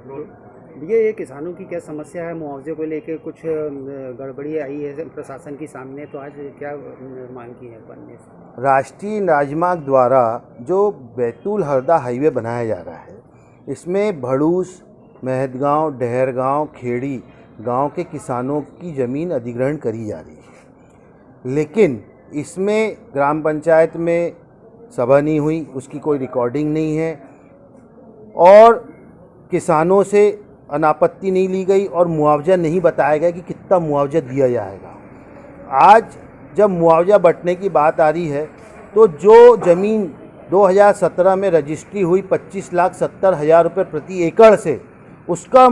भैया ये किसानों की क्या समस्या है? मुआवजे को लेके कुछ गड़बड़ी आई है प्रशासन के सामने, तो आज क्या मांग की है बनने से? राष्ट्रीय राजमार्ग द्वारा जो बैतूल हरदा हाईवे बनाया जा रहा है, इसमें भड़ूस, मेहतगांव, डहरगांव, खेड़ी गांव के किसानों की ज़मीन अधिग्रहण करी जा रही है, लेकिन इसमें ग्राम पंचायत में सभा नहीं हुई, उसकी कोई रिकॉर्डिंग नहीं है और किसानों से अनापत्ति नहीं ली गई और मुआवजा नहीं बताया गया कि कितना मुआवजा दिया जाएगा। आज जब मुआवजा बंटने की बात आ रही है तो जो ज़मीन 2017 में रजिस्ट्री हुई 25,70,000 रुपये प्रति एकड़ से, उसका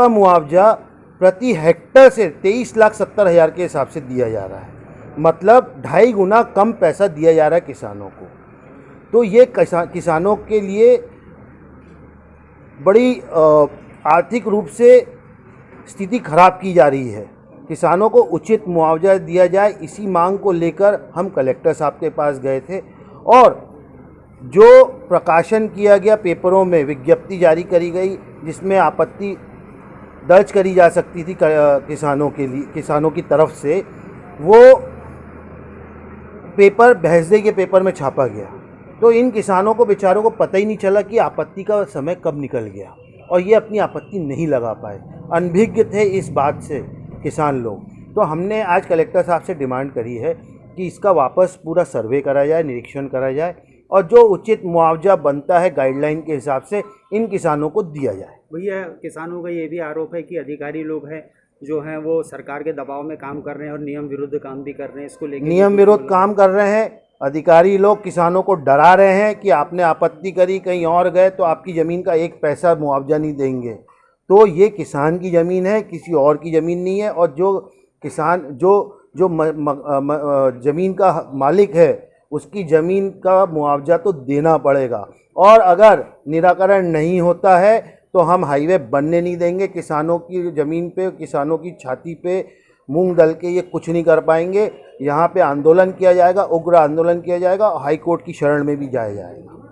मुआवजा प्रति हेक्टर से 23,70,000 के हिसाब से दिया जा रहा है। मतलब 2.5 गुना कम पैसा दिया जा रहा है किसानों को। तो ये किसानों के लिए बड़ी आर्थिक रूप से स्थिति खराब की जा रही है। किसानों को उचित मुआवजा दिया जाए, इसी मांग को लेकर हम कलेक्टर साहब के पास गए थे और जो प्रकाशन किया गया, पेपरों में विज्ञप्ति जारी करी गई जिसमें आपत्ति दर्ज करी जा सकती थी किसानों की तरफ से, वो पेपर भैंसदे के पेपर में छापा गया। तो इन किसानों को बेचारों को पता ही नहीं चला कि आपत्ति का समय कब निकल गया और ये अपनी आपत्ति नहीं लगा पाए। अनभिज्ञ थे इस बात से किसान लोग। तो हमने आज कलेक्टर साहब से डिमांड करी है कि इसका वापस पूरा सर्वे करा जाए, निरीक्षण करा जाए और जो उचित मुआवजा बनता है गाइडलाइन के हिसाब से इन किसानों को दिया जाए। भैया किसानों का ये भी आरोप है कि अधिकारी लोग हैं जो हैं वो सरकार के दबाव में काम कर रहे हैं और नियम विरुद्ध काम भी कर रहे हैं। इसको लेकर नियम विरुद्ध काम कर रहे हैं। अधिकारी लोग किसानों को डरा रहे हैं कि आपने आपत्ति करी, कहीं और गए तो आपकी ज़मीन का 1 पैसा मुआवजा नहीं देंगे। तो ये किसान की ज़मीन है, किसी और की ज़मीन नहीं है और जो किसान जो ज़मीन का मालिक है उसकी ज़मीन का मुआवजा तो देना पड़ेगा और अगर निराकरण नहीं होता है तो हम हाईवे बनने नहीं देंगे। किसानों की ज़मीन पे, किसानों की छाती पे मूंग दल के ये कुछ नहीं कर पाएंगे। यहाँ पे आंदोलन किया जाएगा, उग्र आंदोलन किया जाएगा और हाई कोर्ट की शरण में भी जाया जाएगा।